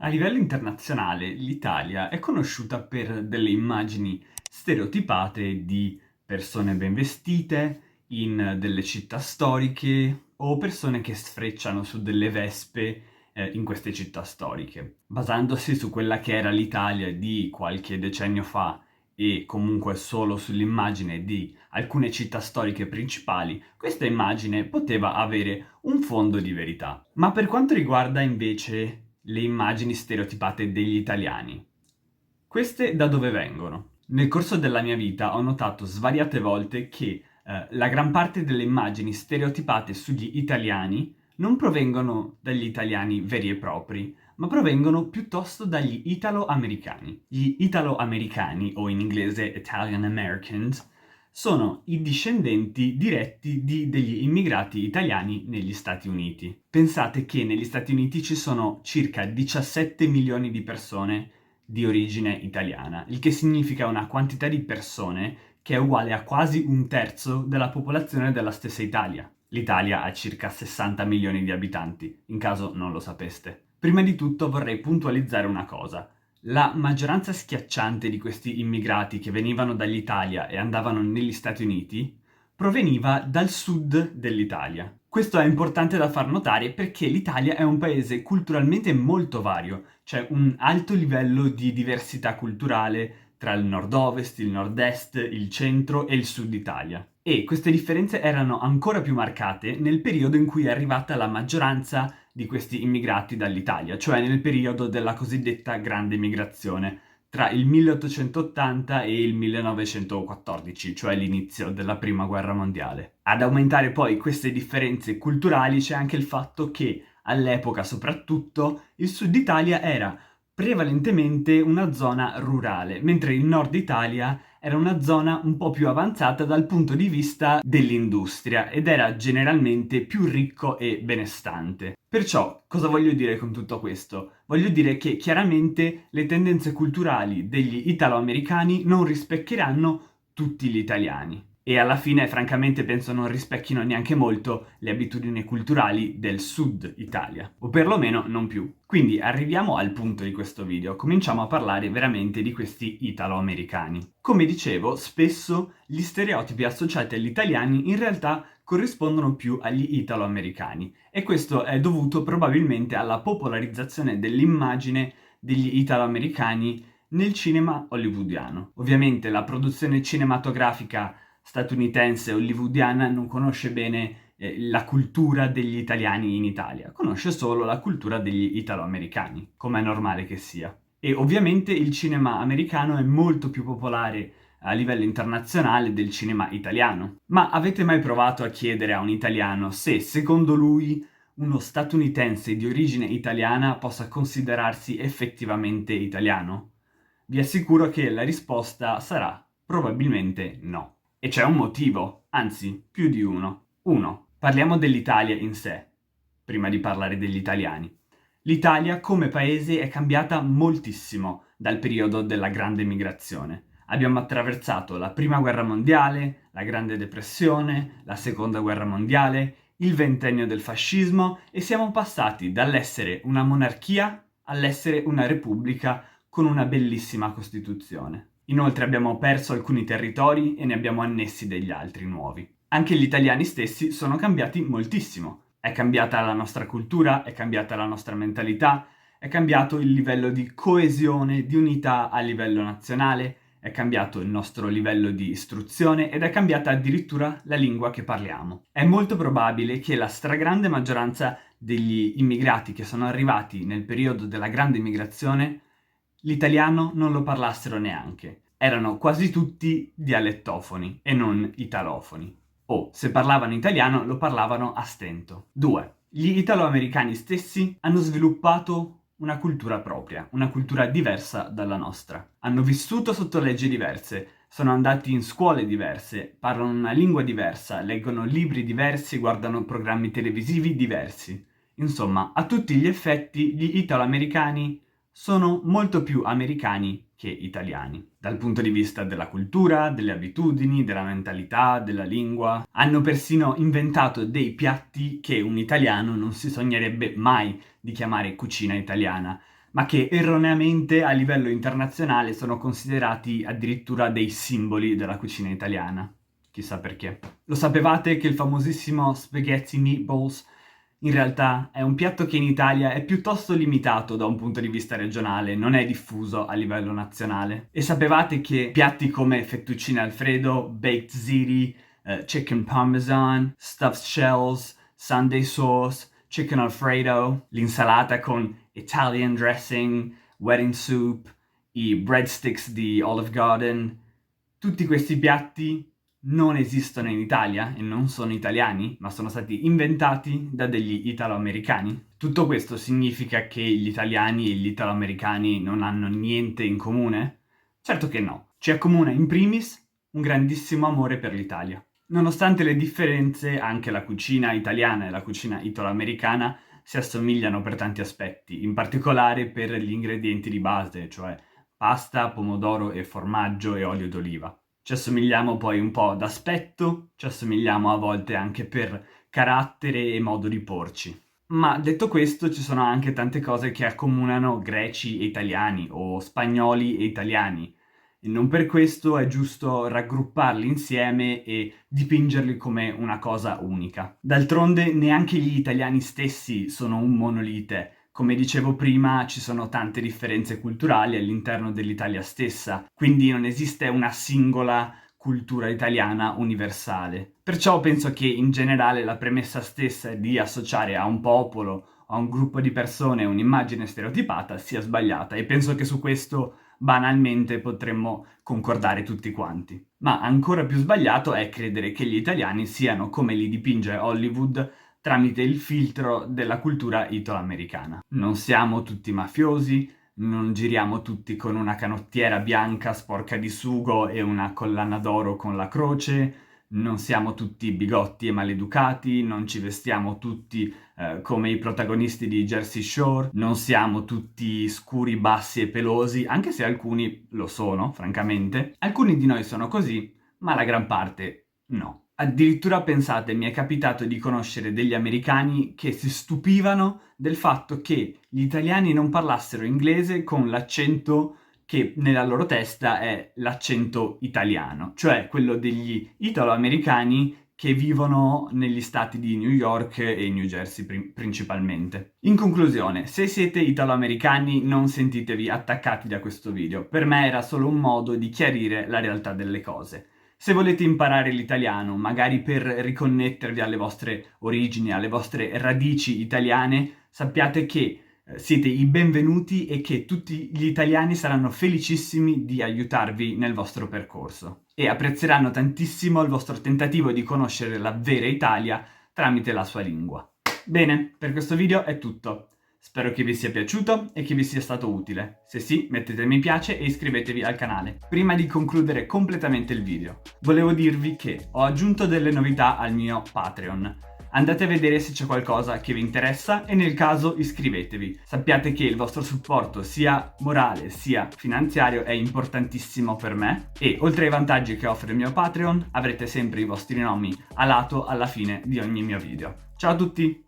A livello internazionale, l'Italia è conosciuta per delle immagini stereotipate di persone ben vestite, in delle città storiche o persone che sfrecciano su delle vespe in queste città storiche. Basandosi su quella che era l'Italia di qualche decennio fa e comunque solo sull'immagine di alcune città storiche principali, questa immagine poteva avere un fondo di verità. Ma per quanto riguarda invece le immagini stereotipate degli italiani, queste da dove vengono? Nel corso della mia vita ho notato svariate volte che la gran parte delle immagini stereotipate sugli italiani non provengono dagli italiani veri e propri, ma provengono piuttosto dagli italo-americani. Gli italo-americani, o in inglese Italian Americans, sono i discendenti diretti degli immigrati italiani negli Stati Uniti. Pensate che negli Stati Uniti ci sono circa 17 milioni di persone di origine italiana, il che significa una quantità di persone che è uguale a quasi un terzo della popolazione della stessa Italia. L'Italia ha circa 60 milioni di abitanti, in caso non lo sapeste. Prima di tutto vorrei puntualizzare una cosa. La maggioranza schiacciante di questi immigrati che venivano dall'Italia e andavano negli Stati Uniti proveniva dal sud dell'Italia. Questo è importante da far notare perché l'Italia è un paese culturalmente molto vario, c'è un alto livello di diversità culturale tra il nord-ovest, il nord-est, il centro e il sud Italia. E queste differenze erano ancora più marcate nel periodo in cui è arrivata la maggioranza di questi immigrati dall'Italia, cioè nel periodo della cosiddetta Grande Migrazione, tra il 1880 e il 1914, cioè l'inizio della Prima Guerra Mondiale. Ad aumentare poi queste differenze culturali c'è anche il fatto che all'epoca soprattutto il sud Italia era prevalentemente una zona rurale, mentre il nord Italia era una zona un po' più avanzata dal punto di vista dell'industria ed era generalmente più ricco e benestante. Perciò, cosa voglio dire con tutto questo? Voglio dire che chiaramente le tendenze culturali degli italo-americani non rispecchieranno tutti gli italiani. E alla fine, francamente, penso non rispecchino neanche molto le abitudini culturali del sud Italia, o perlomeno non più. Quindi arriviamo al punto di questo video, cominciamo a parlare veramente di questi italo-americani. Come dicevo, spesso gli stereotipi associati agli italiani in realtà corrispondono più agli italo-americani, e questo è dovuto probabilmente alla popolarizzazione dell'immagine degli italo-americani nel cinema hollywoodiano. Ovviamente la produzione cinematografica statunitense hollywoodiana non conosce bene la cultura degli italiani in Italia, conosce solo la cultura degli italo-americani, come è normale che sia. E ovviamente il cinema americano è molto più popolare a livello internazionale del cinema italiano. Ma avete mai provato a chiedere a un italiano se, secondo lui, uno statunitense di origine italiana possa considerarsi effettivamente italiano? Vi assicuro che la risposta sarà probabilmente no. E c'è un motivo, anzi, più di uno. 1. Parliamo dell'Italia in sé, prima di parlare degli italiani. L'Italia come paese è cambiata moltissimo dal periodo della Grande Migrazione. Abbiamo attraversato la Prima Guerra Mondiale, la Grande Depressione, la Seconda Guerra Mondiale, il ventennio del fascismo e siamo passati dall'essere una monarchia all'essere una repubblica con una bellissima Costituzione. Inoltre abbiamo perso alcuni territori e ne abbiamo annessi degli altri nuovi. Anche gli italiani stessi sono cambiati moltissimo. È cambiata la nostra cultura, è cambiata la nostra mentalità, è cambiato il livello di coesione, di unità a livello nazionale, è cambiato il nostro livello di istruzione ed è cambiata addirittura la lingua che parliamo. È molto probabile che la stragrande maggioranza degli immigrati che sono arrivati nel periodo della grande migrazione l'italiano non lo parlassero neanche. Erano quasi tutti dialettofoni e non italofoni. O, se parlavano italiano, lo parlavano a stento. 2. Gli italo-americani stessi hanno sviluppato una cultura propria, una cultura diversa dalla nostra. Hanno vissuto sotto leggi diverse, sono andati in scuole diverse, parlano una lingua diversa, leggono libri diversi, guardano programmi televisivi diversi. Insomma, a tutti gli effetti, gli italo-americani sono molto più americani che italiani. Dal punto di vista della cultura, delle abitudini, della mentalità, della lingua. Hanno persino inventato dei piatti che un italiano non si sognerebbe mai di chiamare cucina italiana. ma che erroneamente a livello internazionale sono considerati addirittura dei simboli della cucina italiana. Chissà perché. Lo sapevate che il famosissimo spaghetti meatballs in realtà è un piatto che in Italia è piuttosto limitato da un punto di vista regionale, non è diffuso a livello nazionale? E sapevate che piatti come fettuccine alfredo, baked ziti, chicken parmesan, stuffed shells, Sunday sauce, chicken alfredo, l'insalata con Italian dressing, wedding soup, i breadsticks di Olive Garden, tutti questi piatti non esistono in Italia e non sono italiani, ma sono stati inventati da degli italo-americani. Tutto questo significa che gli italiani e gli italo-americani non hanno niente in comune? Certo che no. Ci accomuna in primis un grandissimo amore per l'Italia. Nonostante le differenze, anche la cucina italiana e la cucina italo-americana si assomigliano per tanti aspetti, in particolare per gli ingredienti di base, cioè pasta, pomodoro e formaggio e olio d'oliva. Ci assomigliamo poi un po' d'aspetto, ci assomigliamo a volte anche per carattere e modo di porci. Ma detto questo, ci sono anche tante cose che accomunano greci e italiani o spagnoli e italiani. E non per questo è giusto raggrupparli insieme e dipingerli come una cosa unica. D'altronde neanche gli italiani stessi sono un monolite. Come dicevo prima, ci sono tante differenze culturali all'interno dell'Italia stessa, quindi non esiste una singola cultura italiana universale. Perciò penso che in generale la premessa stessa di associare a un popolo o a un gruppo di persone un'immagine stereotipata sia sbagliata e penso che su questo banalmente potremmo concordare tutti quanti. Ma ancora più sbagliato è credere che gli italiani siano come li dipinge Hollywood tramite il filtro della cultura italo-americana. Non siamo tutti mafiosi, non giriamo tutti con una canottiera bianca sporca di sugo e una collana d'oro con la croce, non siamo tutti bigotti e maleducati, non ci vestiamo tutti come i protagonisti di Jersey Shore, non siamo tutti scuri, bassi e pelosi, anche se alcuni lo sono, francamente. Alcuni di noi sono così, ma la gran parte no. Addirittura pensate, mi è capitato di conoscere degli americani che si stupivano del fatto che gli italiani non parlassero inglese con l'accento che nella loro testa è l'accento italiano, cioè quello degli italo-americani che vivono negli stati di New York e New Jersey principalmente. In conclusione, se siete italo-americani non sentitevi attaccati da questo video, per me era solo un modo di chiarire la realtà delle cose. Se volete imparare l'italiano, magari per riconnettervi alle vostre origini, alle vostre radici italiane, sappiate che siete i benvenuti e che tutti gli italiani saranno felicissimi di aiutarvi nel vostro percorso e apprezzeranno tantissimo il vostro tentativo di conoscere la vera Italia tramite la sua lingua. Bene, per questo video è tutto. Spero che vi sia piaciuto e che vi sia stato utile. Se sì, mettete mi piace e iscrivetevi al canale. Prima di concludere completamente il video, volevo dirvi che ho aggiunto delle novità al mio Patreon. Andate a vedere se c'è qualcosa che vi interessa e nel caso iscrivetevi. Sappiate che il vostro supporto sia morale sia finanziario è importantissimo per me e oltre ai vantaggi che offre il mio Patreon avrete sempre i vostri nomi a lato alla fine di ogni mio video. Ciao a tutti!